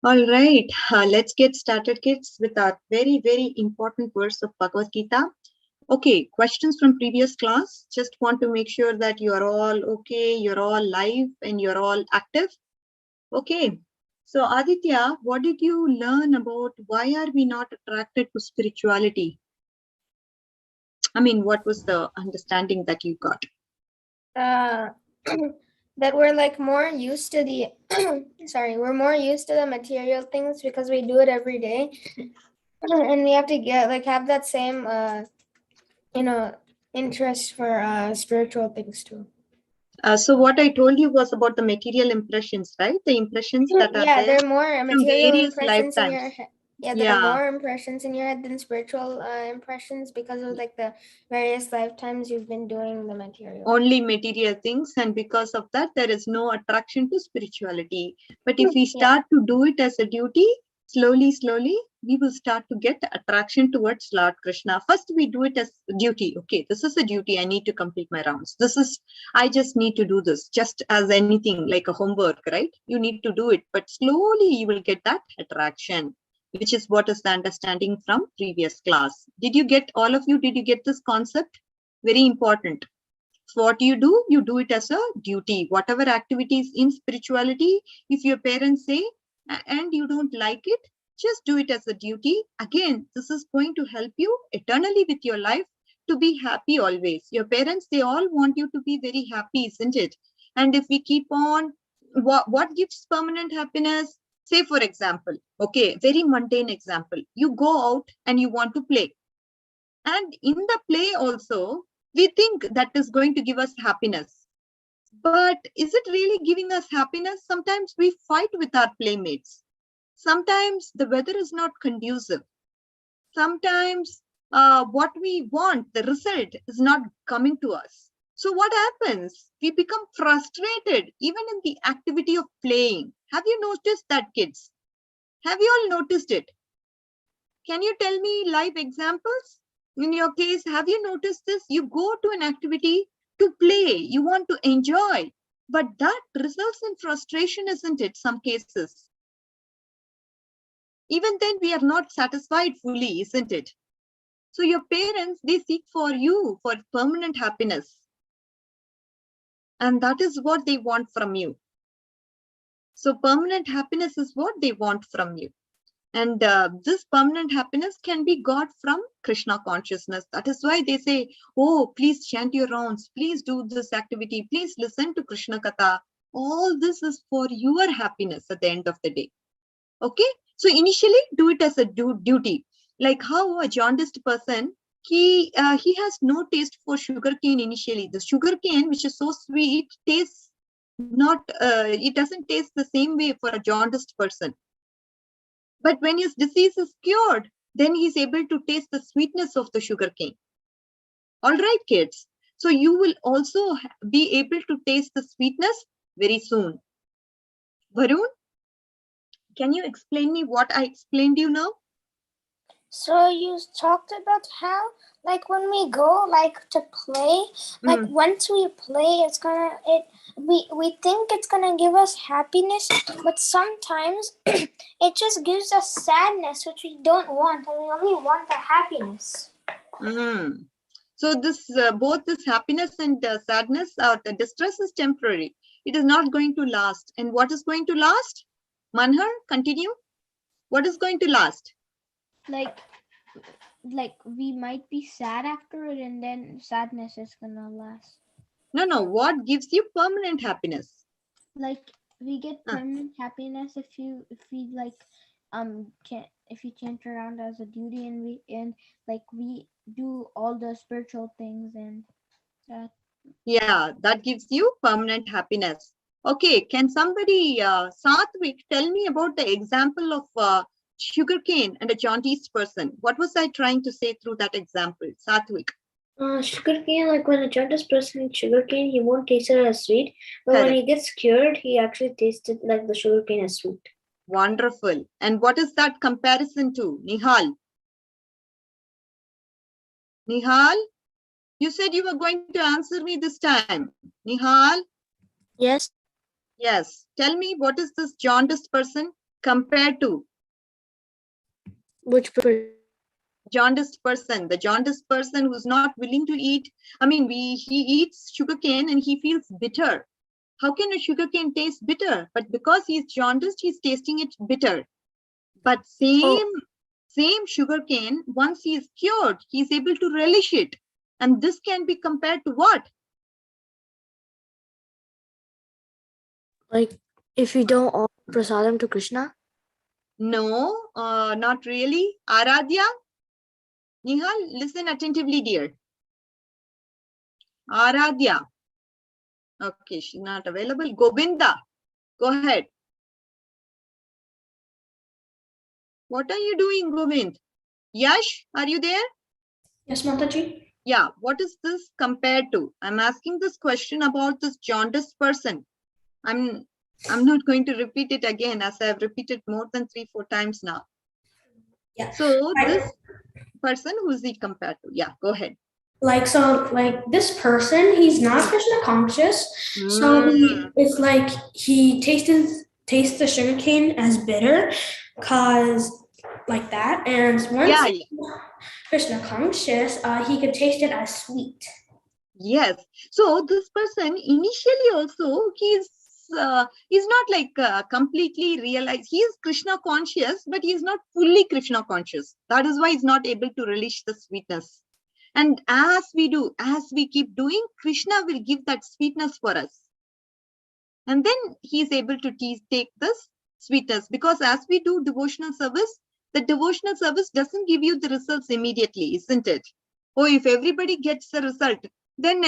All right, let's get started, kids, with our very, very important verse of Bhagavad Gita. Okay, questions from previous class. Just want to make sure that you are all okay, you're all live, and you're all active. Okay, so Aditya, what did you learn about why are we not attracted to spirituality? I mean, what was the understanding that you got? That we're like more used to the we're more used to the material things because we do it every day, and we have to have that same interest for spiritual things too. So what I told you was about the material impressions, right? The impressions that are Yeah, there there are more from material various impressions in your lifetimes. head. Yeah, there Yeah. are more impressions in your head than spiritual impressions because of like the various lifetimes you've been doing the material. Only material things, and because of that there is no attraction to spirituality. But if we start to do it as a duty, slowly we will start to get attraction towards Lord Krishna. First we do it as duty. Okay, this is a duty, I need to complete my rounds. I just need to do this, just as anything like a homework, right? You need to do it, but slowly you will get that attraction, which is what is the understanding from previous class. Did you get, all of you, did you get this concept? Very important. So what you do it as a duty. Whatever activities in spirituality, if your parents say and you don't like it, just do it as a duty. Again, this is going to help you eternally with your life to be happy always. Your parents, they all want you to be very happy, isn't it? And if we keep on, what gives permanent happiness? Say, for example, okay, very mundane example. You go out and you want to play. And in the play also, we think that is going to give us happiness. But is it really giving us happiness? Sometimes we fight with our playmates. Sometimes the weather is not conducive. Sometimes what we want, the result is not coming to us. So what happens? We become frustrated even in the activity of playing. Have you noticed that, kids? Have you all noticed it? Can you tell me live examples? In your case, have you noticed this? You go to an activity to play, you want to enjoy, but that results in frustration, isn't it? Some cases. Even then, we are not satisfied fully, isn't it? So your parents, they seek for you for permanent happiness. And that is what they want from you. So permanent happiness is what they want from you. And this permanent happiness can be got from Krishna consciousness. That is why they say, oh, please chant your rounds, please do this activity, please listen to Krishna Katha. All this is for your happiness at the end of the day. Okay, so initially do it as a duty. Like how a jaundiced person, he has no taste for sugarcane initially. The sugarcane, which is so sweet, tastes not, it doesn't taste the same way for a jaundiced person. But when his disease is cured, then he's able to taste the sweetness of the sugarcane. All right, kids. So you will also be able to taste the sweetness very soon. Varun, can you explain me what I explained you now? So you talked about how, like, when we go to play, like once we play, we think it's gonna give us happiness, but sometimes it just gives us sadness, which we don't want, and we only want the happiness. So this both this happiness and sadness or the distress is temporary. It is not going to last. And what is going to last? Manhar, continue. What is going to last? Like we might be sad after it, and then sadness is gonna last. No. What gives you permanent happiness? Like we get permanent happiness if you chant around as a duty, and we do all the spiritual things and that. Yeah, that gives you permanent happiness. Okay, can somebody, Satvik, tell me about the example of sugarcane and a jaundiced person? What was I trying to say through that example? Satvik. Sugarcane, like when a jaundiced person eats sugarcane, he won't taste it as sweet. But Correct. when he gets cured, he actually tastes it like the sugarcane as sweet. Wonderful. And what is that comparison to? Nihal? Nihal? You said you were going to answer me this time. Nihal? Yes. Yes. Tell me, what is this jaundiced person? compared to? Which person? Jaundiced person, the jaundiced person who's not willing to eat. I mean, he eats sugarcane and he feels bitter. How can a sugarcane taste bitter? But because he's jaundiced, he's tasting it bitter. But same sugarcane, once he's cured, he's able to relish it. And this can be compared to what? Like, if you don't offer prasadam to Krishna? No, not really. Aradhya? Nihal, listen attentively, dear. Aradhya. Okay, she's not available. Govinda, go ahead. What are you doing, Govind? Yash, are you there? Yes, Mataji. Yeah, what is this compared to? I'm asking this question about this jaundiced person. I'm not going to repeat it again, as I've repeated more than 3-4 times now. Yeah. So this person, who is he compared to? Yeah, go ahead. Like this person, he's not Krishna conscious. So it's like he tastes the sugarcane as bitter, cause like that. And once he's Krishna conscious, he could taste it as sweet. Yes. So this person initially also he's not like completely realized. He is Krishna conscious, but he is not fully Krishna conscious. That is why he's not able to relish the sweetness. And as we keep doing, Krishna will give that sweetness for us. And then he is able to take this sweetness, because as we do devotional service, the devotional service doesn't give you the results immediately, isn't it? Oh, if everybody gets the result, then,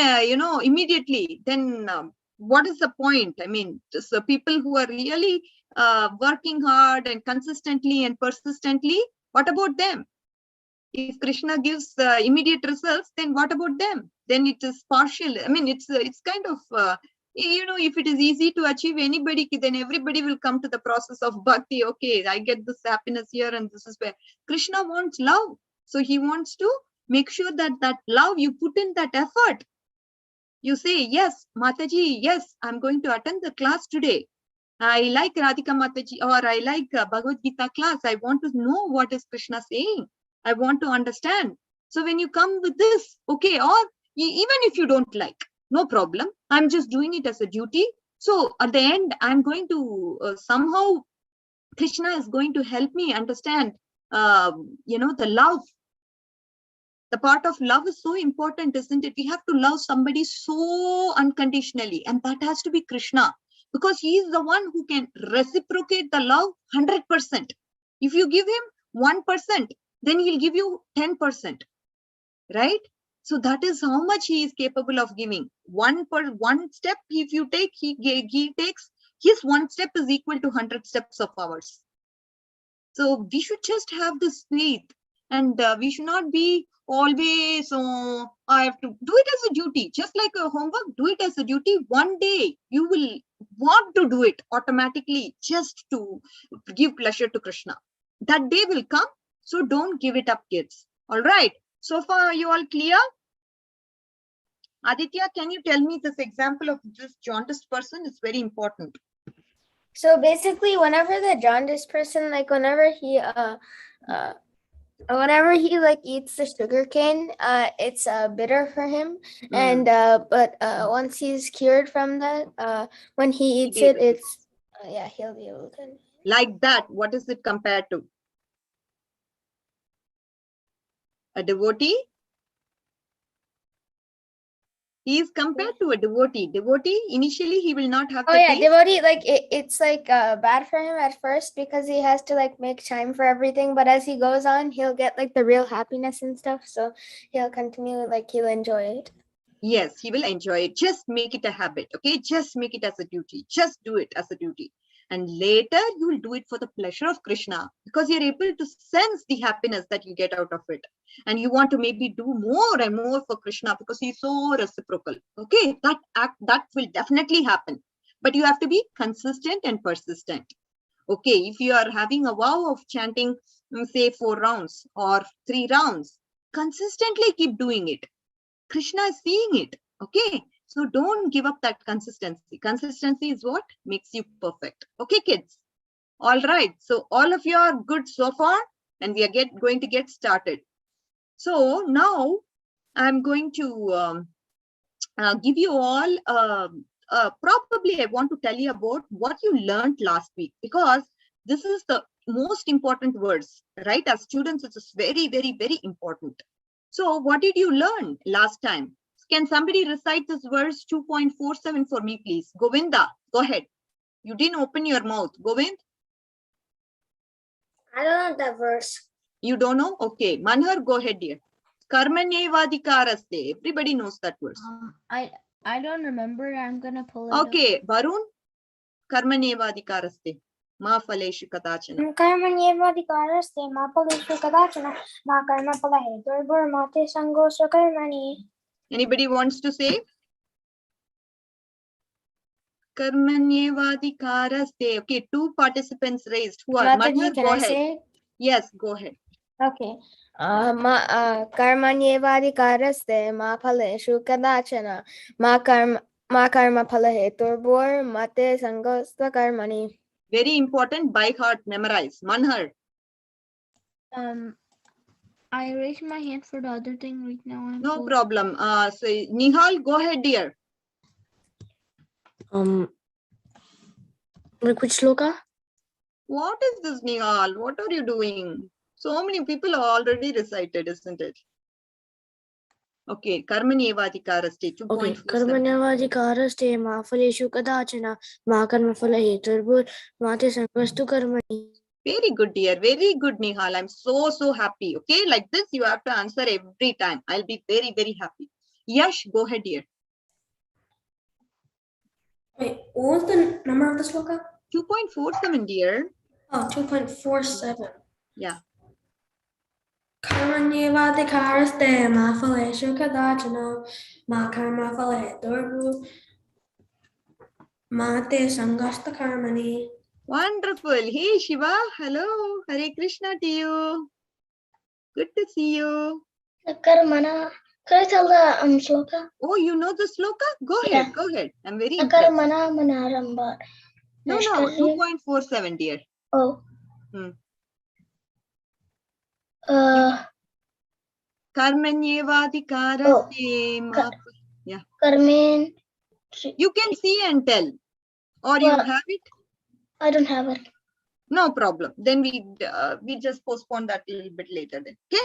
immediately, then what is the point? I mean, just the people who are really working hard and consistently and persistently, what about them? If Krishna gives immediate results, then what about them? Then it is partial. I mean, it's kind of, if it is easy to achieve anybody, then everybody will come to the process of bhakti. Okay, I get this happiness here, and this is where Krishna wants love. So he wants to make sure that love, you put in that effort. You say, yes, Mataji, yes, I'm going to attend the class today. I like Radhika Mataji, or I like Bhagavad Gita class. I want to know what is Krishna saying. I want to understand. So when you come with this, okay, or even if you don't like, no problem. I'm just doing it as a duty. So at the end, I'm going to somehow, Krishna is going to help me understand, the love. The part of love is so important, isn't it? We have to love somebody so unconditionally, and that has to be Krishna, because he is the one who can reciprocate the love 100%. If you give him 1%, then he'll give you 10%, right? So that is how much he is capable of giving. One step, if you take, he takes, his one step is equal to 100 steps of ours. So we should just have this faith, and we should not be always, I have to do it as a duty, just like a homework. Do it as a duty. One day you will want to do it automatically, just to give pleasure to Krishna. That day will come. So don't give it up, kids. All right. So far, are you all clear? Aditya, can you tell me this example of this jaundiced person? It's very important. So basically, whenever the jaundiced person, like whenever he like eats the sugar cane, it's bitter for him. And but once he's cured from that, when he eats it, it's he'll be able to. Like that, what is it compared to? A devotee? He is compared to a devotee. Devotee, initially, he will not have the taste. Devotee, like it's like bad for him at first, because he has to like make time for everything. But as he goes on, he'll get like the real happiness and stuff. So he'll continue, like he'll enjoy it. Yes, he will enjoy it. Just make it a habit, okay? Just make it as a duty. Just do it as a duty. And later, you will do it for the pleasure of Krishna, because you're able to sense the happiness that you get out of it. And you want to maybe do more and more for Krishna, because he's so reciprocal. Okay, that will definitely happen. But you have to be consistent and persistent. Okay, if you are having a vow of chanting, say 4 rounds or 3 rounds, consistently keep doing it. Krishna is seeing it. Okay, so don't give up that consistency. Consistency is what makes you perfect. Okay, kids. All right. So all of you are good so far, and we are going to get started. So now I'm going to give you all, probably I want to tell you about what you learned last week, because this is the most important words, right? As students, it is very, very, very important. So what did you learn last time? Can somebody recite this verse 2.47 for me, please? Govinda, go ahead. You didn't open your mouth. Govind? I don't know that verse. You don't know? Okay. Manhar, go ahead, dear. Karmanyevadikaraste. Everybody knows that verse. I don't remember. I'm gonna pull it up. Okay. Varun? Karmanyevadikaraste. Ma phaleshu kadachana. Karmanyevadikaraste ma phaleshu kadachana ma karma phala heturvur mate sangosa karmani. Anybody wants to say? Karmanyevadikaraste. Okay, 2 participants raised. Who are? Mataji, Manhar, can go I ahead. say? Yes, go ahead. Okay. Karmanyevadikaraste ma phaleshu kadachana ma karma phala heturvur mate sangosta karmani. Very important. By heart, memorize. Manhar. I raised my hand for the other thing right now. No problem. So Nihal, go ahead, dear. Which sloka? What is this, Nihal? What are you doing? So many people are already recited, isn't it? Okay, Karmanyevadikaraste 2.47. Okay. Karmanyevadikaraste ma phaleshu kadachana ma karma phala heturvur mate sangostu karmani. Very good, dear. Very good, Nihal. I'm so, so happy. Okay, like this, you have to answer every time. I'll be very, very happy. Yash, go ahead, dear. Wait, what was the number of the sloka? 2.47, dear. Oh, 2.47. Yeah. Karmanyevadikaraste ma phaleshu kadachana ma karma phala heturvur mate sangasta karmani. Wonderful. Hey, Shiva. Hello. Hare Krishna to you. Good to see you. Karmana. Can I tell the sloka? Oh, you know the sloka? Go Yeah. ahead. Go ahead. I'm very impressed. Karmana manaramba. No, no. 2.47, dear. Oh. Hmm. Karmanyevadikaraste ma. Yeah. Karmen. You can see and tell. Or you Well, have it? I don't have it. No problem. Then we just postpone that a little bit later then. Okay.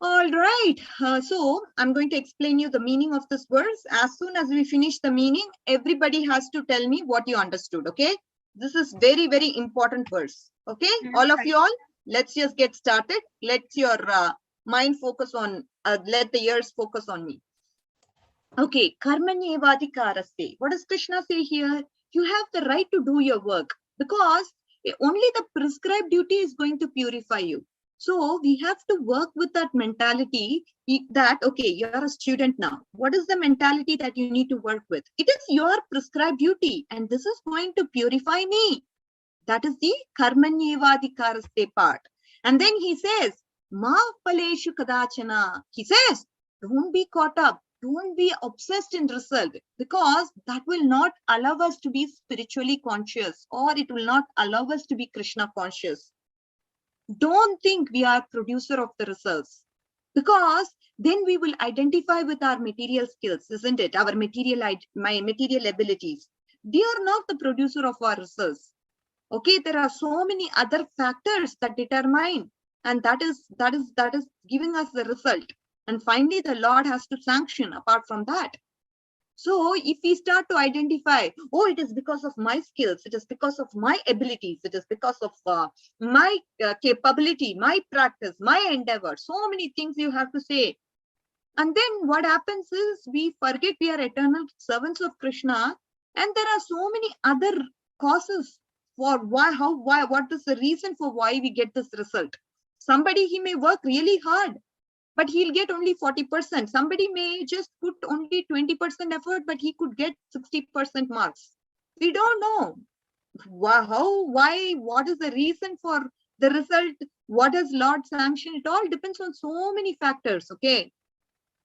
All right. So I'm going to explain you the meaning of this verse. As soon as we finish the meaning, everybody has to tell me what you understood. Okay. This is very, very important verse. Okay. All of you all, let's just get started. Let your mind focus on, let the ears focus on me. Okay. Karmanyevadikaraste. What does Krishna say here? You have the right to do your work, because only the prescribed duty is going to purify you. So we have to work with that mentality that, okay, you're a student now. What is the mentality that you need to work with? It is your prescribed duty, and this is going to purify me. That is the karmanyevadikaraste part. And then he says, ma phaleshu kadachana. He says, don't be caught up. Don't be obsessed in result, because that will not allow us to be spiritually conscious, or it will not allow us to be Krishna conscious. Don't think we are producer of the results, because then we will identify with our material skills, isn't it? Our material abilities. We are not the producer of our results. Okay, there are so many other factors that determine, and that is giving us the result. And finally, the Lord has to sanction apart from that. So if we start to identify, oh, it is because of my skills, it is because of my abilities, it is because of my capability, my practice, my endeavor, so many things you have to say. And then what happens is we forget we are eternal servants of Krishna, and there are so many other causes for what is the reason for why we get this result. Somebody, he may work really hard, but he'll get only 40%. Somebody may just put only 20% effort, but he could get 60% marks. We don't know what is the reason for the result, what does Lord sanction. It all depends on so many factors. Okay,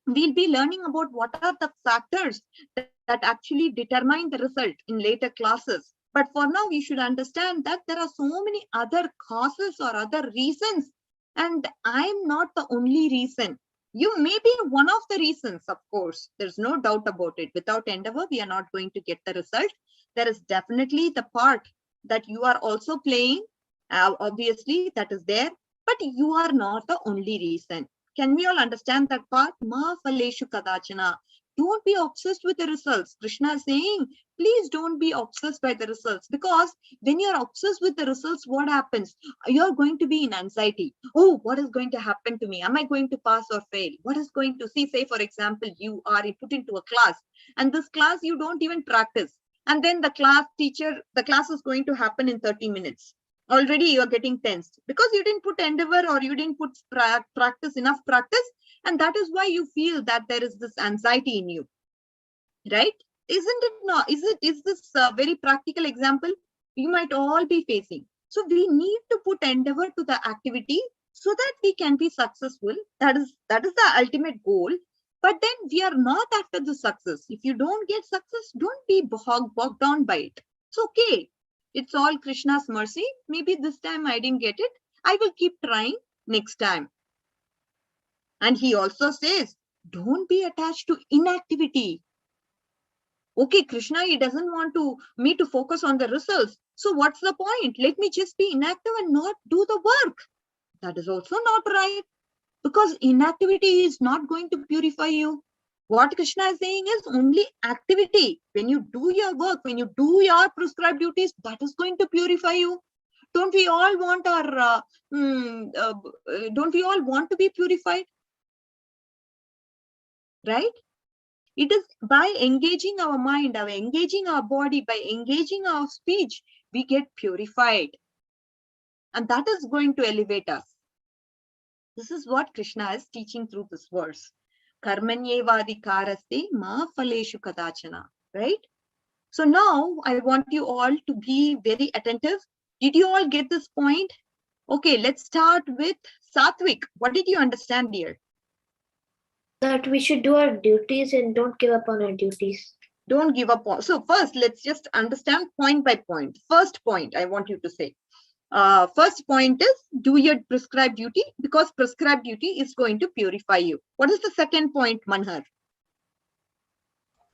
we'll be learning about what are the factors that actually determine the result in later classes. But for now, we should understand that there are so many other causes or other reasons, and I'm not the only reason. You may be one of the reasons, of course. There's no doubt about it. Without endeavor, we are not going to get the result. There is definitely the part that you are also playing. Obviously, that is there, but you are not the only reason. Can we all understand that part? Ma phaleshu kadachana. Don't be obsessed with the results. Krishna is saying, please don't be obsessed by the results, because when you're obsessed with the results, what happens? You're going to be in anxiety. Oh, what is going to happen to me? Am I going to pass or fail? What is going to see? Say, for example, you are put into a class, and this class you don't even practice. And then the class is going to happen in 30 minutes. Already you are getting tensed because you didn't put endeavor or you didn't put enough practice. And that is why you feel that there is this anxiety in you, right? Isn't it not? Is this a very practical example you might all be facing? So we need to put endeavor to the activity so that we can be successful. That is the ultimate goal. But then we are not after the success. If you don't get success, don't be bogged down by it. It's okay. It's all Krishna's mercy. Maybe this time I didn't get it. I will keep trying next time. And he also says, don't be attached to inactivity. Okay, Krishna, he doesn't want me to focus on the results. So what's the point? Let me just be inactive and not do the work. That is also not right, because inactivity is not going to purify you. What Krishna is saying is only activity. When you do your work, when you do your prescribed duties, that is going to purify you. Don't we all want don't we all want to be purified? Right? It is by engaging our mind, by engaging our body, by engaging our speech, we get purified. And that is going to elevate us. This is what Krishna is teaching through this verse. Karmanyevadikaraste ma phaleshu kadachana. Right? So now I want you all to be very attentive. Did you all get this point? Okay, let's start with Satvik. What did you understand here? That we should do our duties and don't give up on our duties. Don't give up on. So first, let's just understand point by point. First point I want you to say. First point is do your prescribed duty, because prescribed duty is going to purify you. What is the second point, Manhar?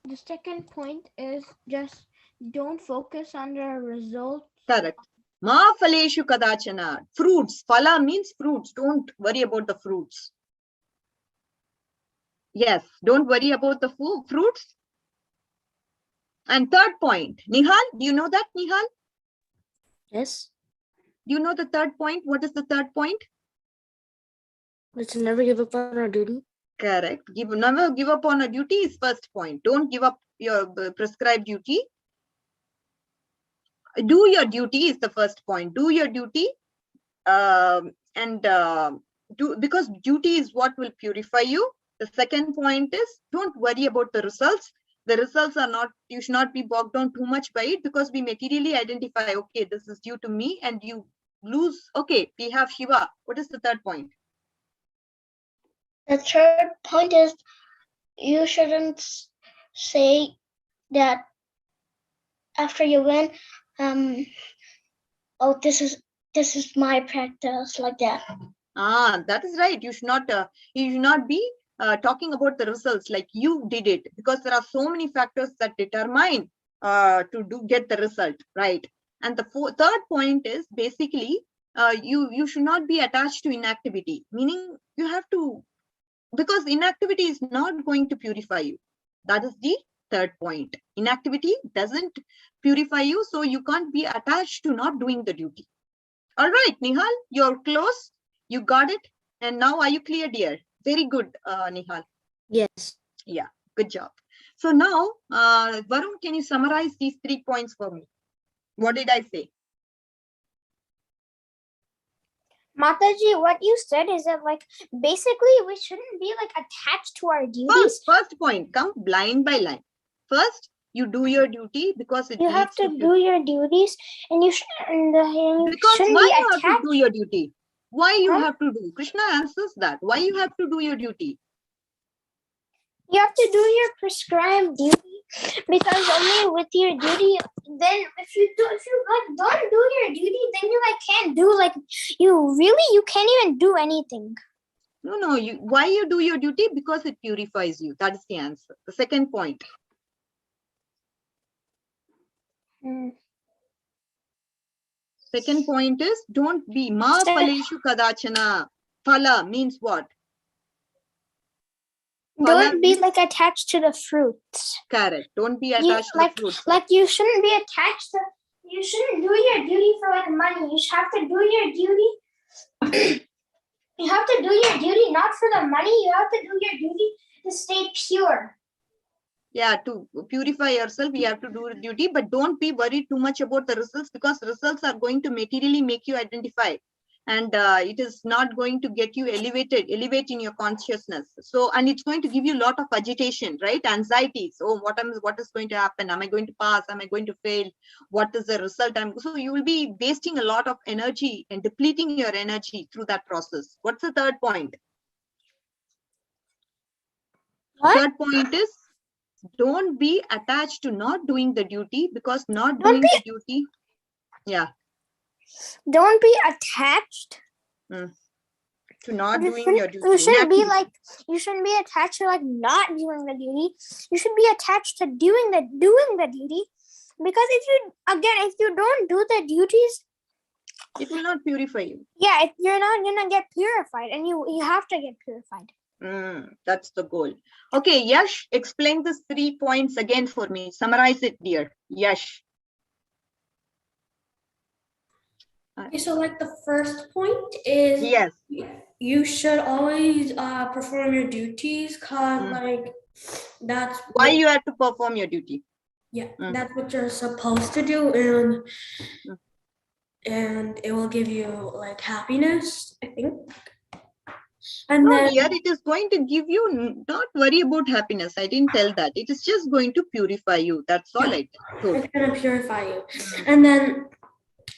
The second point is just don't focus on the results. Correct. Ma phaleshu kadachana. Fruits. Phala means fruits. Don't worry about the fruits. Yes, don't worry about the fruits. And third point, Nihal, do you know that, Nihal? Yes. Do you know the third point? What is the third point? Let's never give up on our duty. Correct. Never give up on a duty is first point. Don't give up your prescribed duty. Do your duty is the first point. Do your duty, because duty is what will purify you. The second point is don't worry about the results. The results are not, you should not be bogged down too much by it, because we materially identify, okay, this is due to me, and you lose. Okay, we have Shiva. What is the third point? The third point is you shouldn't say that after you win, oh, this is my practice, like that. That is right. You should not be talking about the results like you did it, because there are so many factors that determine get the result, right? And the third point is basically you should not be attached to inactivity, meaning you have to, because inactivity is not going to purify you. That is the third point. Inactivity doesn't purify you, so you can't be attached to not doing the duty. All right, Nihal, you're close. You got it. And now are you clear, dear? Very good, Nihal. Yes. Yeah, good job. So now, Varun, can you summarize these 3 points for me? What did I say? Mataji, what you said is that, like, basically we shouldn't be like attached to our duties. First point, come line by line. First, you do your duty because you have to do your duties, and you shouldn't be attached. Have to do your duty? Why you have to do? Krishna answers that. Why you have to do your duty? You have to do your prescribed duty, because only with your duty then if you like don't do your duty, then you like can't do like you can't even do anything. No, why you do your duty? Because it purifies you. That is the answer. The second point. Second point is don't be ma phaleshu kadachana. Phala means what? Don't be like attached to the fruits. Correct. Don't be attached to the fruits. Like you shouldn't be attached to. You shouldn't do your duty for like money. You have to do your duty. You have to do your duty not for the money. You have to do your duty to stay pure. Yeah, to purify yourself, you have to do the duty, but don't be worried too much about the results, because results are going to materially make you identify, and it is not going to get you elevate in your consciousness. So, and it's going to give you a lot of agitation, right? Anxieties. Oh, what is going to happen? Am I going to pass? Am I going to fail? What is the result? So you will be wasting a lot of energy and depleting your energy through that process. What's the third point? What? Third point is, don't be attached to not doing the duty, because not Don't doing be- the duty. Yeah. Don't be attached. To not You doing your duty. You shouldn't be Inactivity. like you shouldn't be attached to like not doing the duty. You should be attached to doing the duty. Because if you don't do the duties, It will not purify you. yeah, you're not gonna get purified, and you have to get purified. That's the goal. Okay, Yash, explain the 3 points again for me. Summarize it, dear. Yash. Okay, so like the first point is Yes. you should always perform your duties, cause like that's Why you have to perform your duty? that's what you're supposed to do, and it will give you like happiness, I think. And No, then dear, it is going to give you, not worry about happiness. I didn't tell that. It is just going to purify you. That's all I told. it's gonna purify you. And then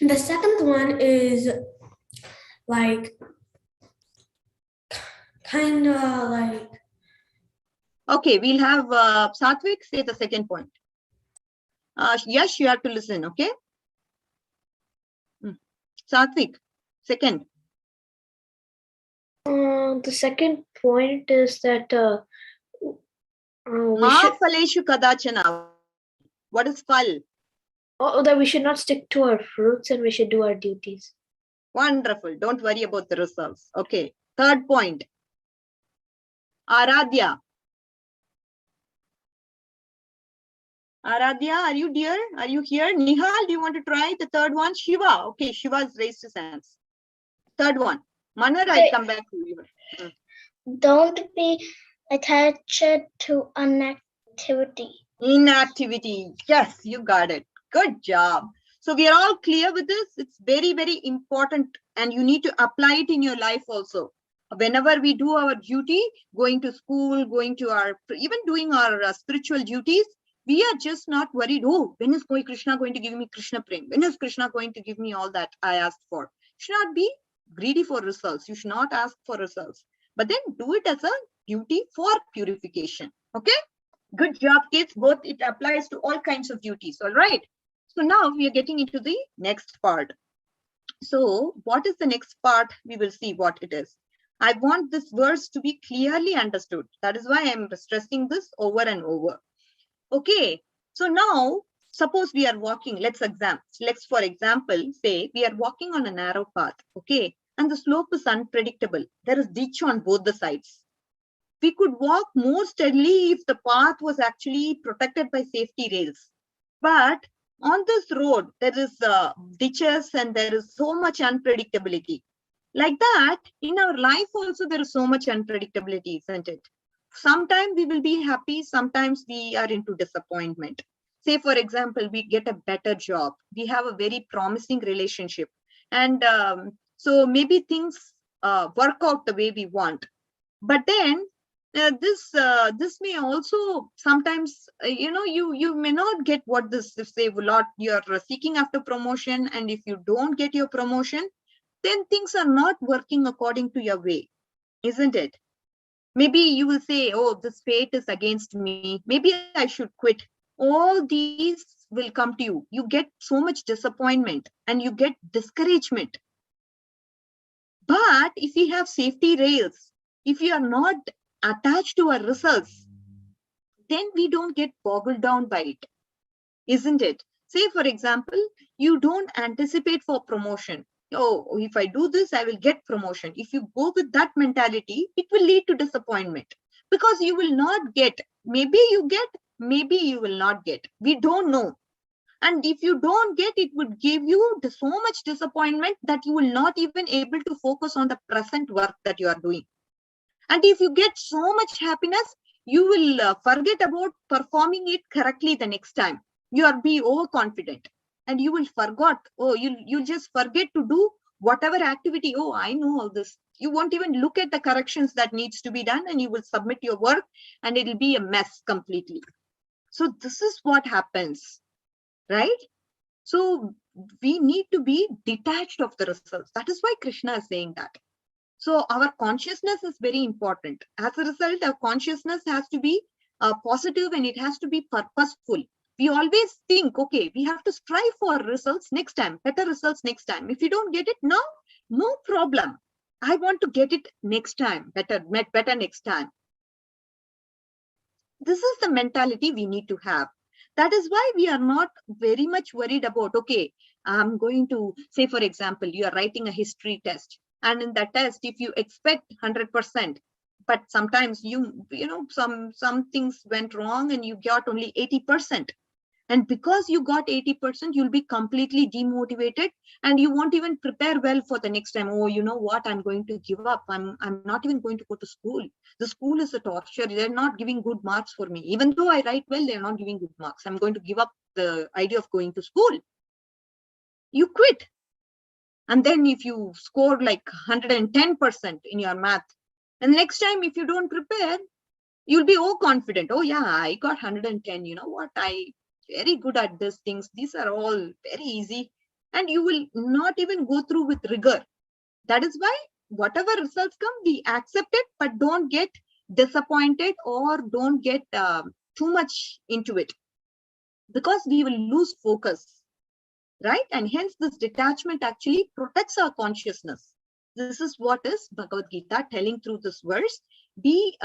the second one is like kind of like. Okay, we'll have Satvik say the second point. Yash, you have to listen, okay? Satvik, second. The second point is that Ma phaleshu kadachana. What is phal? that we should not stick to our fruits and we should do our duties. Wonderful. Don't worry about the results. Okay. Third point. Aradhya. Aradhya, are you dear? Are you here? Nihal, do you want to try the third one? Shiva. Okay, Shiva's raised his hands. Third one. Manar, I'll come back to you. Don't be attached to inactivity. Inactivity. Yes, you got it. Good job. So we are all clear with this. It's very, very important, and you need to apply it in your life also. Whenever we do our duty, going to school, going to even doing our spiritual duties, we are just not worried. Oh, when is Krishna going to give me Krishna Prem? When is Krishna going to give me all that I asked for? You should not be greedy for results. You should not ask for results, but then do it as a duty for purification. Okay. Good job, kids. Both it applies to all kinds of duties. All right. So now we are getting into the next part. So what is the next part? We will see what it is. I want this verse to be clearly understood. That is why I'm stressing this over and over. Okay. So now, suppose we are walking. Let's for example, say we are walking on a narrow path. Okay. And the slope is unpredictable. There is ditch on both the sides. We could walk more steadily if the path was actually protected by safety rails. But on this road, there is ditches and there is so much unpredictability. Like that, in our life also, there is so much unpredictability, isn't it? Sometimes we will be happy, sometimes we are into disappointment. Say, for example, we get a better job. We have a very promising relationship. And so maybe things work out the way we want. But then this may also sometimes, you may not get what this, if say you're seeking after promotion, and if you don't get your promotion, then things are not working according to your way, isn't it? Maybe you will say, oh, this fate is against me. Maybe I should quit. All these will come to you. You get so much disappointment and you get discouragement. But if we have safety rails, if you are not attached to our results, then we don't get boggled down by it, isn't it? Say, for example, you don't anticipate for promotion. Oh, if I do this, I will get promotion. If you go with that mentality, it will lead to disappointment because you will not get. Maybe you get, maybe you will not get. We don't know. And if you don't get, it would give you so much disappointment that you will not even able to focus on the present work that you are doing. And if you get so much happiness, you will forget about performing it correctly the next time. You are be overconfident and you will forget. Oh, you'll just forget to do whatever activity. Oh, I know all this. You won't even look at the corrections that needs to be done, and you will submit your work and it'll be a mess completely. So this is what happens, right? So we need to be detached of the results. That is why Krishna is saying that. So our consciousness is very important. As a result, our consciousness has to be positive and it has to be purposeful. We always think, okay, we have to strive for results next time, better results next time. If you don't get it now, no problem. I want to get it next time, better next time. This is the mentality we need to have. That is why we are not very much worried about, okay, I'm going to say, for example, you are writing a history test. And in that test, if you expect 100%, but sometimes some things went wrong and you got only 80%. And because you got 80%, you'll be completely demotivated and you won't even prepare well for the next time. Oh, you know what? I'm going to give up. I'm not even going to go to school. The school is a torture. They're not giving good marks for me. Even though I write well, they're not giving good marks. I'm going to give up the idea of going to school. You quit. And then if you score like 110% in your math, and next time if you don't prepare, you'll be overconfident. Oh yeah, I got 110. You know what? I very good at these things. These are all very easy. And you will not even go through with rigor. That is why whatever results come, we accept it, but don't get disappointed or don't get too much into it, because we will lose focus, right? And hence this detachment actually protects our consciousness. This is what is Bhagavad Gita telling through this verse. Be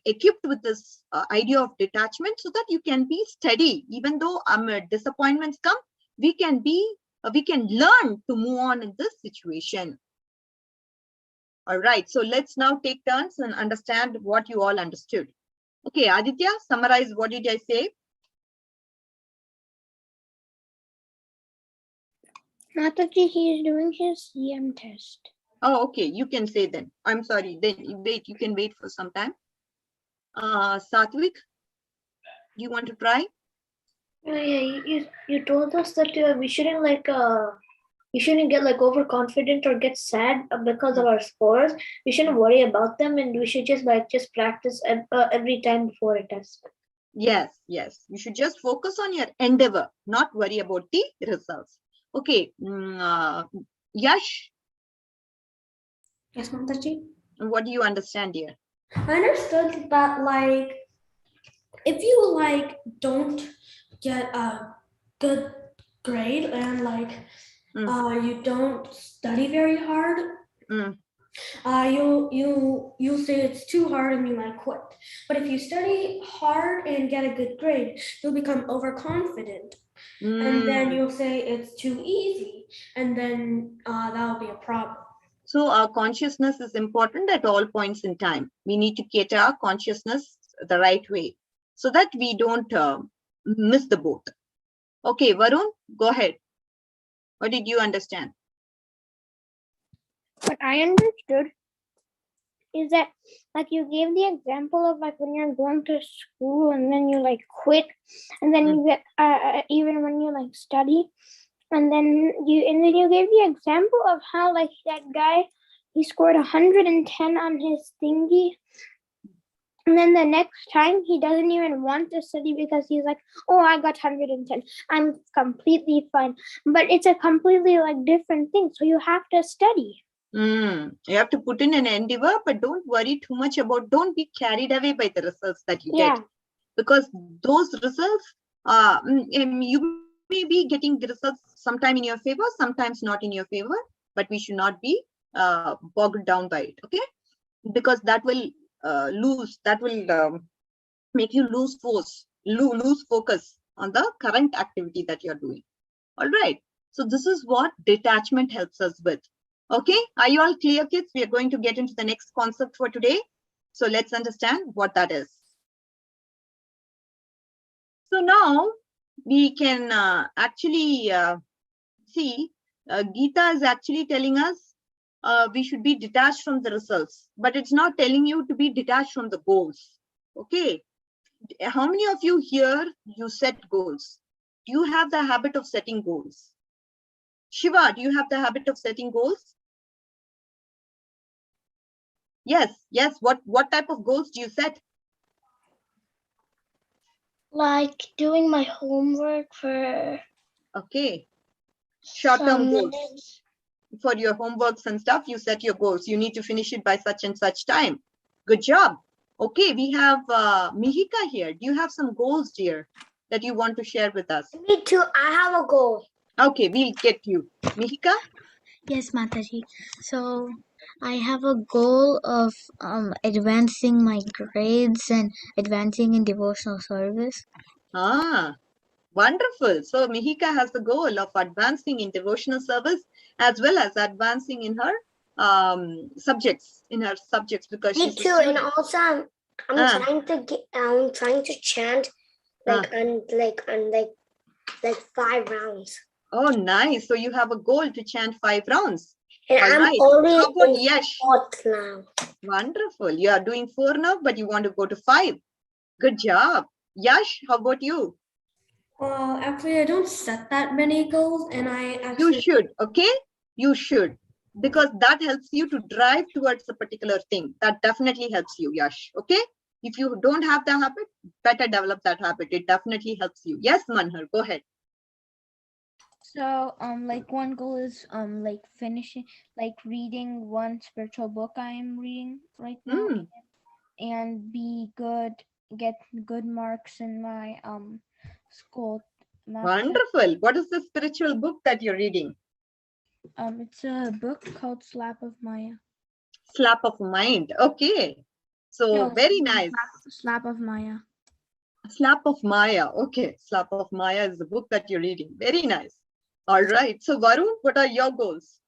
equipped with this idea of detachment so that you can be steady. Even though disappointments come, we can learn to move on in this situation. All right, so let's now take turns and understand what you all understood. Okay, Aditya, summarize, what did I say? Mataji, he is doing his CM test. Oh, okay, you can say then. I'm sorry, then wait, you can wait for some time. Satvik, do you want to try? Yeah, you told us that we shouldn't get like overconfident or get sad because of our scores. We shouldn't worry about them, and we should just practice every time before a test. Yes, you should just focus on your endeavor, not worry about the results. Okay, Yash. Yes, Mataji. What do you understand here? I understood that, like, if you don't get a good grade and you don't study very hard, you'll say it's too hard and you might quit. But if you study hard and get a good grade, you'll become overconfident. And then you'll say it's too easy, and then that'll be a problem. So our consciousness is important at all points in time. We need to cater our consciousness the right way so that we don't miss the boat. Okay, Varun, go ahead. What did you understand? What I understood is that, like, you gave the example of like when you're going to school and then you like quit, and then you get even when you like study, and then you gave the example of how like that guy, he scored 110 on his thingy, and then the next time he doesn't even want to study because he's like, oh, I got 110, I'm completely fine. But it's a completely like different thing, so you have to study. You have to put in an endeavor, but don't worry too much about, don't be carried away by the results that you get, because those results You may be getting the results sometime in your favor, sometimes not in your favor, but we should not be bogged down by it, okay? Because that will make you lose focus on the current activity that you're doing. All right. So this is what detachment helps us with. Okay. Are you all clear, kids? We are going to get into the next concept for today. So let's understand what that is. So now we can actually see Gita is actually telling us we should be detached from the results, but it's not telling you to be detached from the goals. Okay. How many of you here, you set goals? Do you have the habit of setting goals? Shiva, do you have the habit of setting goals? Yes. What type of goals do you set? Like doing my homework for Okay. Short-term goals. For your homeworks and stuff, you set your goals. You need to finish it by such and such time. Good job. Okay, we have Mihika here. Do you have some goals, dear, that you want to share with us? Me too. I have a goal. Okay, we'll get you. Mihika? Yes, Mataji. So I have a goal of advancing my grades and advancing in devotional service. Ah, wonderful. So Mihika has the goal of advancing in devotional service as well as advancing in her subjects, because Me she's a too. And student. also, I'm trying to chant on 5 rounds. Oh, nice. So you have a goal to chant 5 rounds. And All I'm right. only How about in Yash? 4th now. Wonderful. You are doing 4 now, but you want to go to 5. Good job. Yash, how about you? Actually, I don't set that many goals, and You should, okay? You should, because that helps you to drive towards a particular thing. That definitely helps you, Yash, okay? If you don't have the habit, better develop that habit. It definitely helps you. Yes, Manhar, go ahead. So, like one goal is like finishing, like reading one spiritual book I am reading right now, and be good, get good marks in my school. Wonderful. What is the spiritual book that you're reading? It's a book called Slap of Maya. Slap of Mind. Okay. So No, very nice. Slap of Maya. Slap of Maya. Okay. Slap of Maya is the book that you're reading. Very nice. All right. So Varun, what are your goals?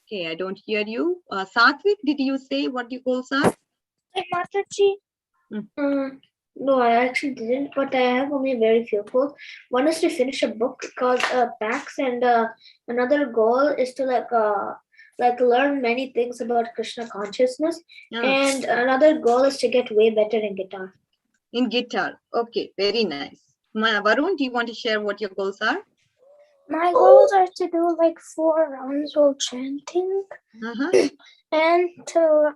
Okay, I don't hear you. Satvik, did you say what your goals are? Mataji? No, I actually didn't, but I have only very few goals. One is to finish a book called Pax, and another goal is to learn many things about Krishna consciousness. And another goal is to get way better in guitar. In guitar. Okay, very nice. Varun, do you want to share what your goals are? My goals are to do like 4 rounds while chanting. And to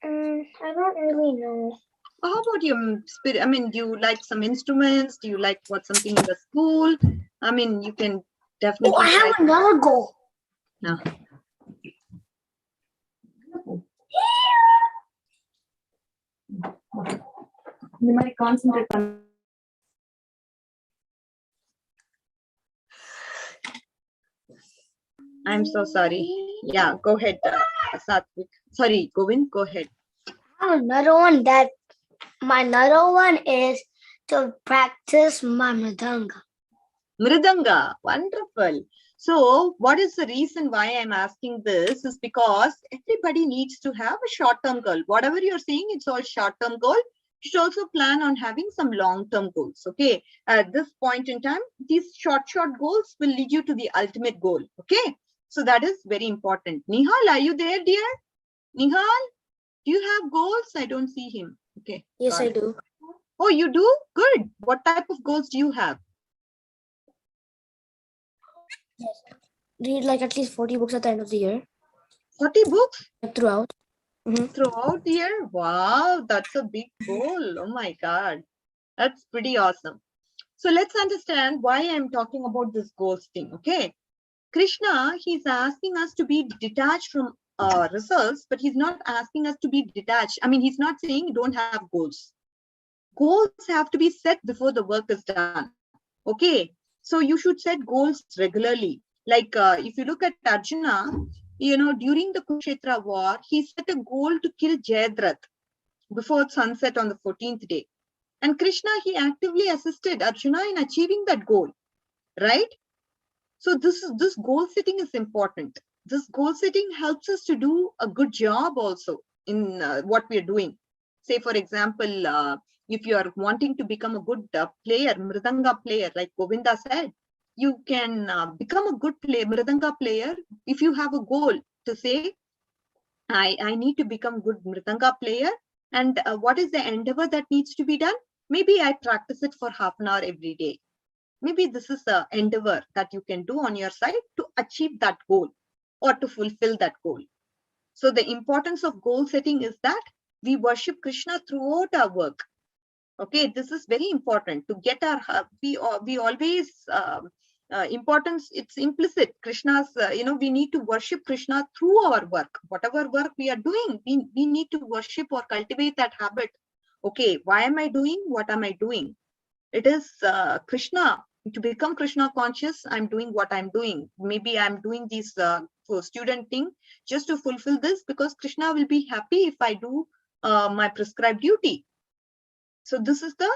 I don't really know. How about your spirit? I mean, do you like some instruments? Do you like something in the school? I mean, you can definitely. Oh, I have another goal. No. You might concentrate on. I'm so sorry. Yeah, go ahead, Satvik. Sorry, Govind, go ahead. I have another one my another one is to practice my mridanga. Mridanga, wonderful. So what is the reason why I'm asking this is because everybody needs to have a short-term goal. Whatever you're saying, it's all short-term goal. You should also plan on having some long-term goals. Okay. At this point in time, these short goals will lead you to the ultimate goal. Okay. So that is very important. Nihal, are you there, dear? Nihal, do you have goals? I don't see him. Okay. Yes, I do. Oh, you do? Good. What type of goals do you have? Yes. Read like at least 40 books at the end of the year. 40 books? Throughout. Throughout the year? Wow, that's a big goal. Oh my God. That's pretty awesome. So let's understand why I'm talking about this goals thing. Okay. Krishna, he's asking us to be detached from results, but he's not asking us to be detached. I mean, he's not saying don't have goals. Goals have to be set before the work is done. Okay, so you should set goals regularly. Like if you look at Arjuna, during the Kurukshetra war, he set a goal to kill Jayadratha before sunset on the 14th day. And Krishna, he actively assisted Arjuna in achieving that goal, right? So this goal setting is important. This goal setting helps us to do a good job also in what we are doing. Say, for example, if you are wanting to become a good player, Mridanga player, like Govinda said, you can become a good Mridanga player if you have a goal to say, I need to become good Mridanga player. And what is the endeavor that needs to be done? Maybe I practice it for half an hour every day. Maybe this is the endeavor that you can do on your side to achieve that goal or to fulfill that goal. So the importance of goal setting is that we worship Krishna throughout our work. Okay, this is very important to get our, we always, importance, it's implicit. Krishna's, we need to worship Krishna through our work. Whatever work we are doing, we need to worship or cultivate that habit. Okay, why am I doing? What am I doing? It is Krishna. To become Krishna conscious, I'm doing what I'm doing. Maybe I'm doing this for student thing just to fulfill this, because Krishna will be happy if I do my prescribed duty. So this is the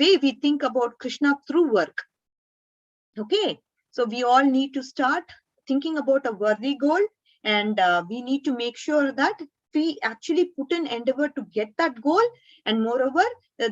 way we think about Krishna through work. Okay, so we all need to start thinking about a worthy goal, and we need to make sure that we actually put an endeavor to get that goal. And moreover,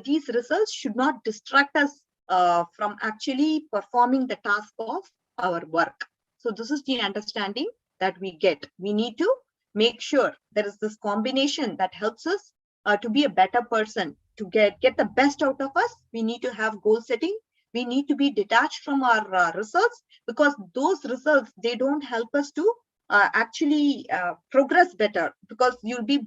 these results should not distract us from actually performing the task of our work. So this is the understanding that we get. We need to make sure there is this combination that helps us to be a better person, to get the best out of us. We need to have goal setting. We need to be detached from our results, because those results, they don't help us to actually progress better, because you'll be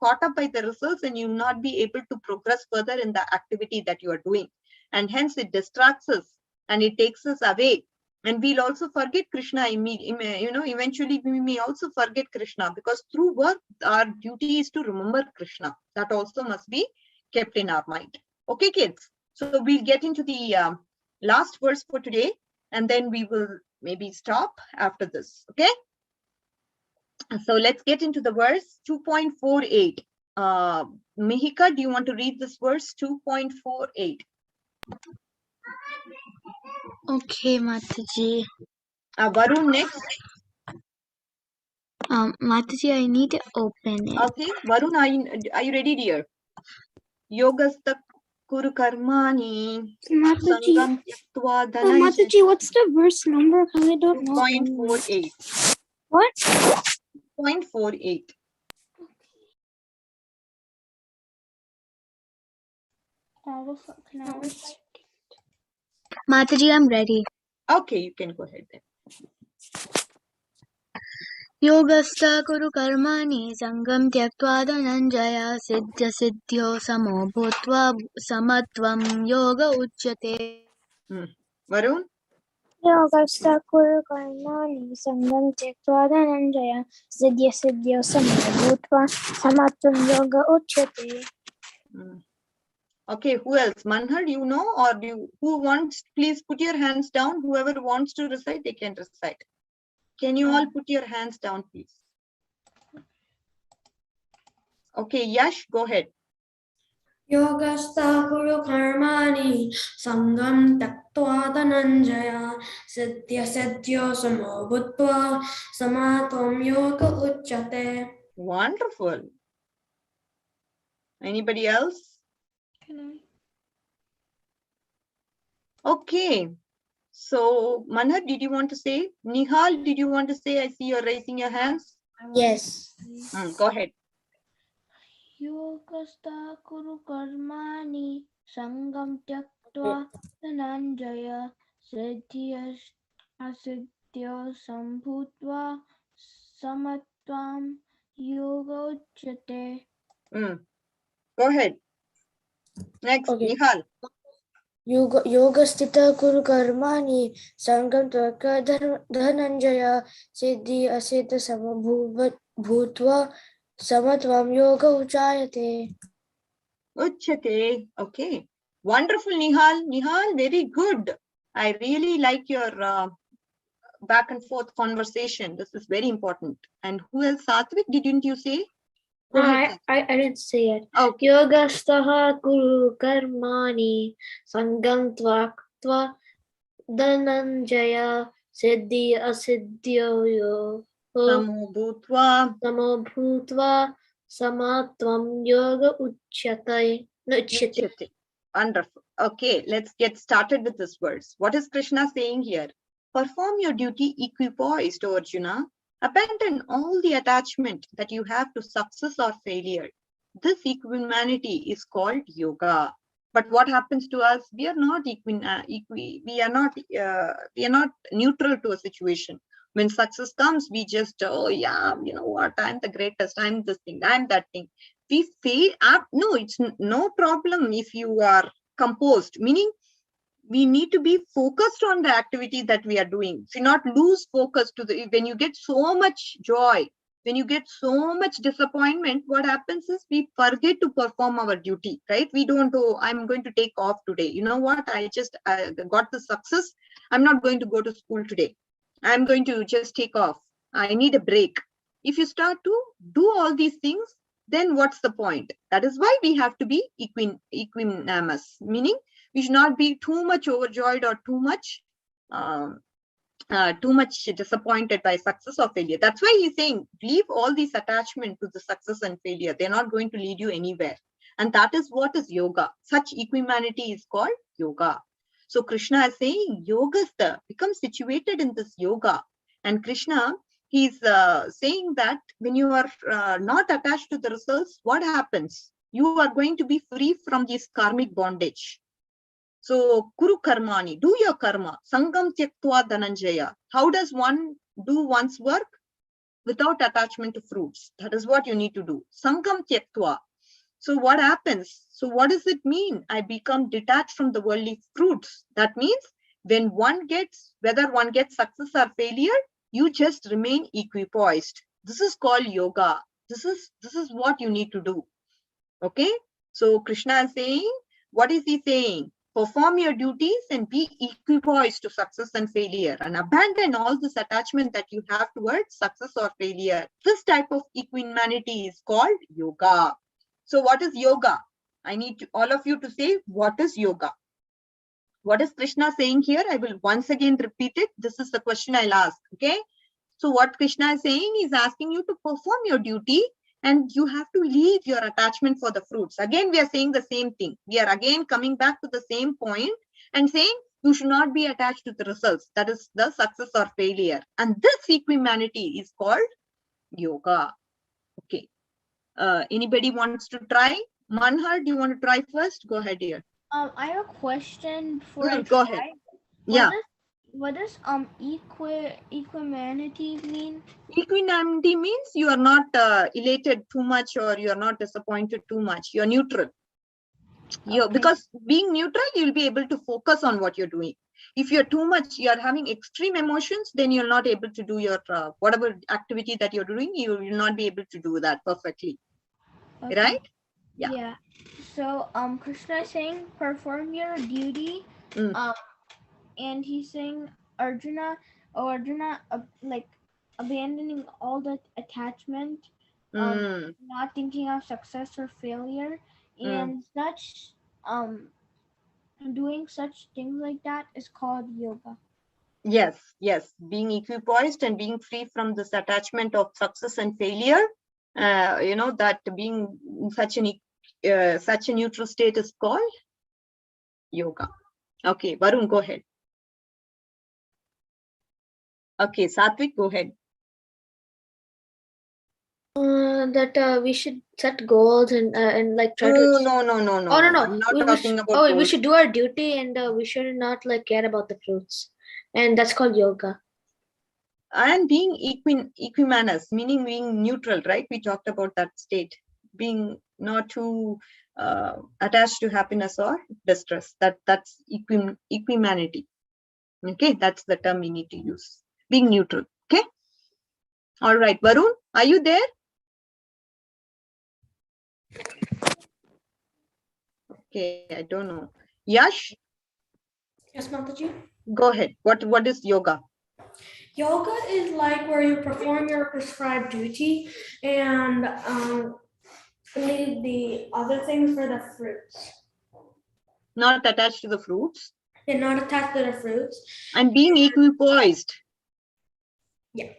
caught up by the results and you'll not be able to progress further in the activity that you are doing. And hence it distracts us and it takes us away. And we'll also forget Krishna. Eventually we may also forget Krishna, because through work, our duty is to remember Krishna. That also must be kept in our mind. Okay, kids. So we'll get into the last verse for today, and then we will maybe stop after this. Okay. So let's get into the verse 2.48. Mihika, do you want to read this verse 2.48? Okay, Mataji. Varun next. Mataji, I need to open it. Okay, Varun, are you ready, dear? Yogastha kuru karmani sangam tyaktva dhananjaya. Mataji, what's the verse number? Because I don't know. 2.48. What? 2.48. Mataji, I'm ready. Okay, you can go ahead then. Yogastha kuru karmani sangam tyaktva dhananjaya siddhya siddhyo samo bhutva samatvam yoga uchyate. Varun? Yogastha kuru karmani sangam tyaktva dhananjaya siddhya siddhyo samo bhutva samatvam yoga uchyate. Okay, who else? Manhar, you know, or who wants, please put your hands down. Whoever wants to recite, they can recite. Can you all put your hands down, please? Okay, Yash, go ahead. Yogastha kuru karmani sangam taktva dhananjaya siddhya siddhyo samo bhutva samatvam yoga uchyate. Wonderful. Anybody else? Okay. So, Manhar, did you want to say? Nihal, did you want to say? I see you're raising your hands. Yes. Go ahead. Yogastha kuru karmani sangam tyaktva dhananjaya siddhya asiddhyo sambhutva samatvam yoga uchyate. Go ahead. Next, Okay. Nihal. Yogasthita kuru karmani sangam tyaktva dhananjaya siddhi asiddha samabhuvat bhutva samatvam yoga uchayate. Uchyate. Okay. Wonderful, Nihal. Nihal, very good. I really like your back and forth conversation. This is very important. And who else? Satvik, didn't you say? Go ahead. I didn't say it. Okay. Yogastaha kuru karmani sangam tva dhananjaya siddhi asiddhyo Samo bhutva. samo bhutva samatvam yoga uchyate. No, uchyate. Uchyate. Wonderful. Okay, let's get started with this verse. What is Krishna saying here? Perform your duty equipoised, O Arjuna. Abandon all the attachment that you have to success or failure. This equanimity is called yoga. But what happens to us? We are not we are not neutral to a situation. When success comes, we just, oh yeah, you know what, I'm the greatest, I'm this thing, I'm that thing. We fail up. No, it's no problem if you are composed, meaning we need to be focused on the activity that we are doing. So not lose focus to the, when you get so much joy, when you get so much disappointment, what happens is we forget to perform our duty, right? We don't, oh, I'm going to take off today. You know what? I got the success. I'm not going to go to school today. I'm going to just take off. I need a break. If you start to do all these things, then what's the point? That is why we have to be equanimous, meaning we should not be too much overjoyed or too much disappointed by success or failure. That's why he's saying, leave all these attachment to the success and failure. They're not going to lead you anywhere. And that is what is yoga. Such equanimity is called yoga. So Krishna is saying, yogastha, become situated in this yoga. And Krishna, he's saying that when you are not attached to the results, what happens? You are going to be free from this karmic bondage. So, kuru karmani, do your karma. Sangam tyaktva dhananjaya. How does one do one's work? Without attachment to fruits. That is what you need to do. Sangam tyaktva. So what happens? So what does it mean? I become detached from the worldly fruits. That means when one gets, whether one gets success or failure, you just remain equipoised. This is called yoga. This is what you need to do. Okay. So Krishna is saying, what is he saying? Perform your duties and be equipoised to success and failure, and abandon all this attachment that you have towards success or failure. This type of equanimity is called yoga. So what is yoga? I need all of you to say, what is yoga? What is Krishna saying here? I will once again repeat it. This is the question I'll ask. Okay. So what Krishna is saying is asking you to perform your duty, and you have to leave your attachment for the fruits. Again, we are saying the same thing. We are again coming back to the same point and saying you should not be attached to the results. That is the success or failure. And this equanimity is called yoga. Okay. Anybody wants to try? Manhar, do you want to try first? Go ahead, dear. I have a question before I Go try. ahead. Yeah. What does equanimity mean? Equanimity means you are not elated too much, or you are not disappointed too much. You are neutral. Because being neutral, you'll be able to focus on what you're doing. If you're too much, you're having extreme emotions, then you're not able to do your whatever activity that you're doing, you will not be able to do that perfectly. Okay. Right? Yeah. Yeah. So Krishna is saying perform your duty. And he's saying Arjuna, like abandoning all the attachment, not thinking of success or failure, and such doing such things like that is called yoga. Yes, yes. Being equipoised and being free from this attachment of success and failure, you know, that being in such a neutral state is called yoga. Okay, Varun, go ahead. Okay, Satvik, go ahead. That we should set goals and like try to. No. Oh no. I'm not talking about goals. We should do our duty, and we should not like care about the fruits, and that's called yoga. And being equanimous, meaning being neutral, right? We talked about that state, being not too attached to happiness or distress. That's equanimity. Okay, that's the term we need to use. Being neutral. Okay. All right, Varun, Are you there? Okay, I don't know. Yash, Yes, Mataji. go ahead. What is yoga? Yoga is like where you perform your prescribed duty and leave the other things for the fruits. Not attached to the fruits. And not attached to the fruits. And being equipoised. Yeah.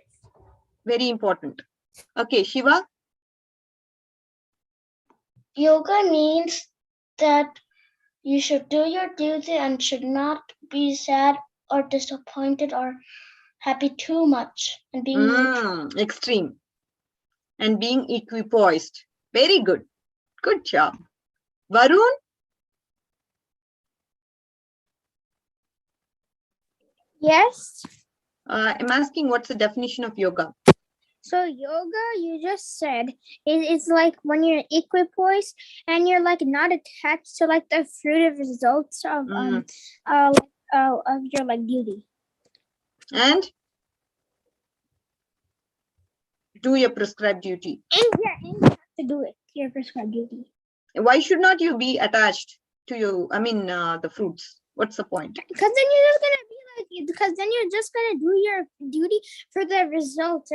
Very important. Okay, Shiva. Yoga means that you should do your duty and should not be sad or disappointed or happy too much, and being neutral. Extreme. And being equipoised. Very good. Good job. Varun? Yes. I'm asking what's the definition of yoga? So yoga, you just said, it's like when you're equipoised and you're like not attached to like the fruitive results of your like duty. And do your prescribed duty. And you have to do it, your prescribed duty. Why should not you be attached to the fruits? What's the point? Because then you're just gonna be like, because then you're just gonna do your duty for the results,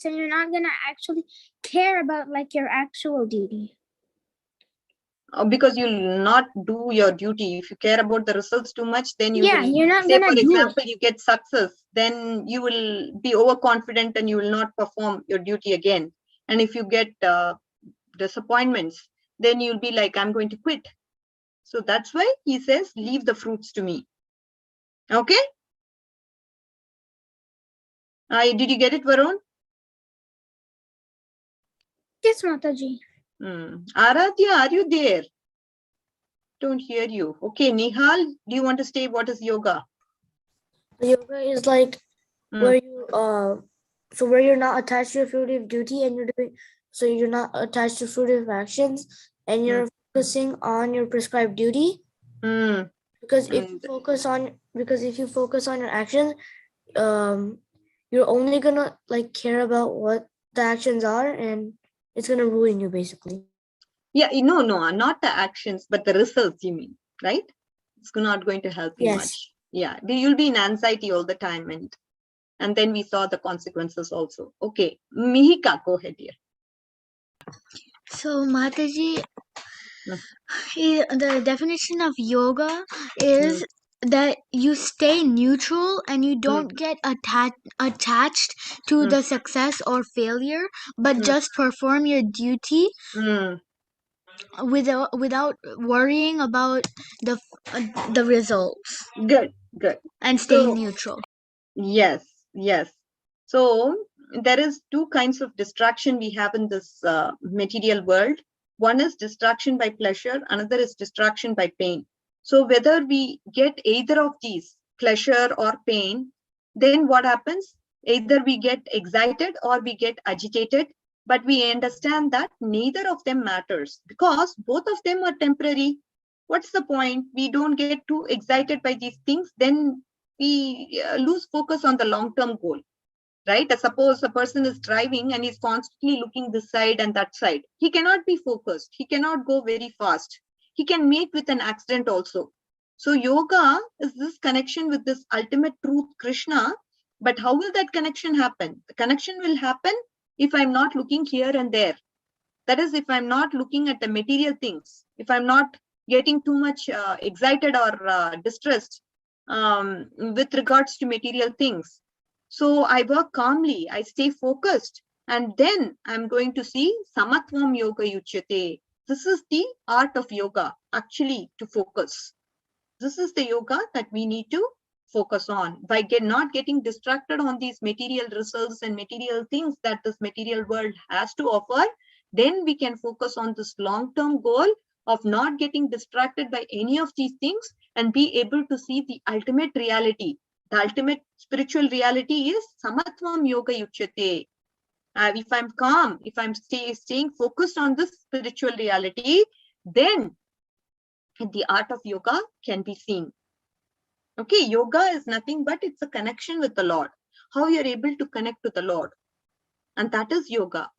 and you're not gonna actually care about like your actual duty. Because you'll not do your duty. If you care about the results too much, then you will, you're not say gonna for do example, you get success, then you will be overconfident and you will not perform your duty again. And if you get disappointments, then you'll be like, I'm going to quit. So that's why he says, leave the fruits to me. Okay? Did you get it, Varun? Yes, Mataji. Aradhya, are you there? Don't hear you. Okay, Nihal, do you want to say what is yoga? Yoga is like where you so where you're not attached to your fruitive duty and you're not attached to fruitive actions and you're focusing on your prescribed duty. Because if you focus on your actions, you're only gonna like care about what the actions are, and it's gonna ruin you basically. Yeah, no, not the actions, but the results, you mean, right? It's not going to help you much. Yeah, you'll be in anxiety all the time, and then we saw the consequences also. Okay, Mihika, go ahead here. So Mataji, the definition of yoga is that you stay neutral and you don't get attached to the success or failure, but just perform your duty without worrying about the results. Good. And staying neutral. Yes. So there is two kinds of distraction we have in this material world. One is distraction by pleasure, another is distraction by pain. So whether we get either of these, pleasure or pain, then what happens? Either we get excited or we get agitated, but we understand that neither of them matters because both of them are temporary. What's the point? We don't get too excited by these things, then we lose focus on the long-term goal, right? Suppose a person is driving and is constantly looking this side and that side. He cannot be focused. He cannot go very fast. He can meet with an accident also. So yoga is this connection with this ultimate truth, Krishna. But how will that connection happen? The connection will happen if I'm not looking here and there. That is, if I'm not looking at the material things, if I'm not getting too much excited or distressed with regards to material things. So I work calmly, I stay focused, and then I'm going to see samatvam yoga yuchyate. This is the art of yoga, actually, to focus. This is the yoga that we need to focus on. By not getting distracted on these material results and material things that this material world has to offer, then we can focus on this long-term goal of not getting distracted by any of these things and be able to see the ultimate reality. The ultimate spiritual reality is samatvam yoga yuchyate. If I'm calm, if I'm staying focused on this spiritual reality, then the art of yoga can be seen. Okay, yoga is nothing but it's a connection with the Lord. How you're able to connect to the Lord. And that is yoga.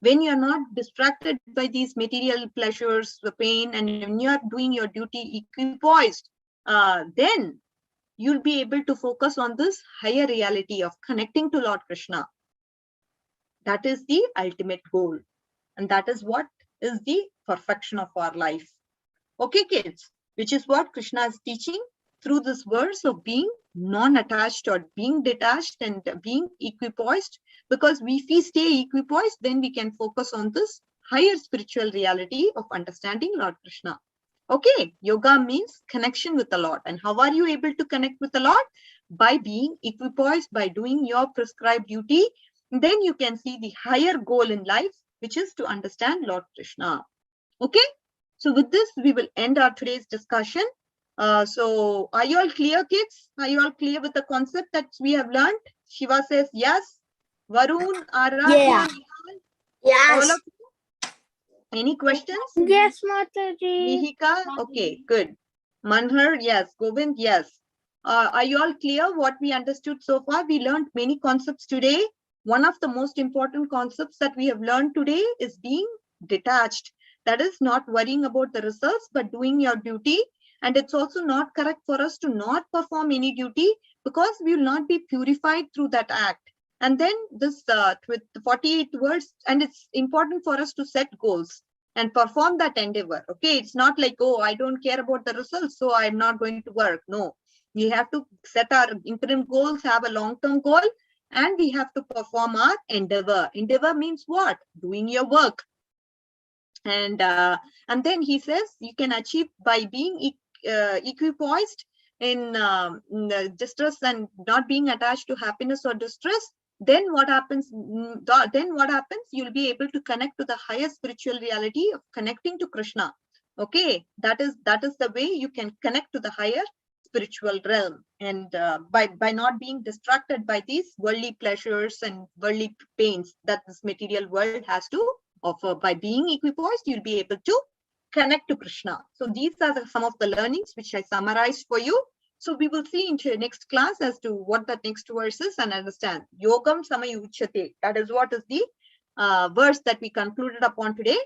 When you're not distracted by these material pleasures, the pain, and when you're doing your duty equipoised, then you'll be able to focus on this higher reality of connecting to Lord Krishna. That is the ultimate goal. And that is what is the perfection of our life. Okay, kids, which is what Krishna is teaching through this verse of being non-attached or being detached and being equipoised. Because if we stay equipoised, then we can focus on this higher spiritual reality of understanding Lord Krishna. Okay, yoga means connection with the Lord. And how are you able to connect with the Lord? By being equipoised, by doing your prescribed duty. Then you can see the higher goal in life, which is to understand Lord Krishna. Okay, so with this, we will end our today's discussion. So are you all clear, kids? Are you all clear with the concept that we have learned? Shiva says yes. Varun, Aradhya, Yeah. Nihal, all Yes. of you? Any questions? Yes, Mataji. Mihika? Okay, good. Manhar, yes. Govind, yes. Are you all clear what we understood so far? We learned many concepts today. One of the most important concepts that we have learned today is being detached. That is not worrying about the results, but doing your duty. And it's also not correct for us to not perform any duty because we will not be purified through that act. And then this with 48 words, and it's important for us to set goals and perform that endeavor. Okay, it's not like, oh, I don't care about the results, so I'm not going to work. No, we have to set our interim goals, have a long-term goal, and we have to perform our endeavor. Endeavor means what? Doing your work. And then he says you can achieve by being equipoised in distress and not being attached to happiness or distress. Then what happens? You'll be able to connect to the higher spiritual reality of connecting to Krishna. Okay, that is the way you can connect to the higher spiritual realm, and by not being distracted by these worldly pleasures and worldly pains that this material world has to offer. By being equipoised, you'll be able to connect to Krishna. So these are some of the learnings which I summarized for you. So we will see into next class as to what the next verse is and understand. Yogam samayuchyate. That is what is the verse that we concluded upon today.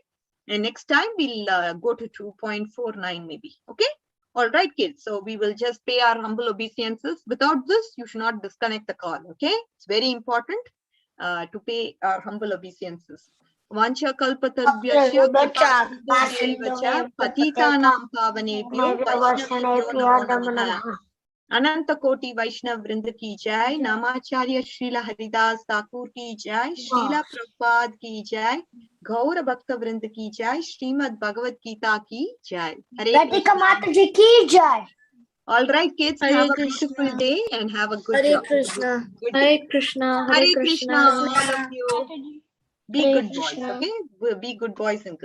And next time we'll go to 2.49 maybe. Okay. All right, kids. So we will just pay our humble obeisances. Without this, you should not disconnect the call. Okay. It's very important to pay our humble obeisances. Vancha kalpatarvyasya kripasinduvyaivacha patitanam pavanebhyo vaishnavebhyo namo namaha. Ananta Koti Vaishnav Vrinda ki jai, Namacharya Srila Haridas Thakur ki jai, Srila Prabhupada ki jai, Gaura Bhakta Vrinda ki jai, Srimad Bhagavad Gita ki jai. Hare Krishna. Mataji ki jai. All right, kids, Hare have a Krishna. beautiful day and have a good Hare job. Krishna. Good day. Hare Krishna. Hare Krishna, all of you. Be Hare good boys, Krishna. okay? Be good boys and girls.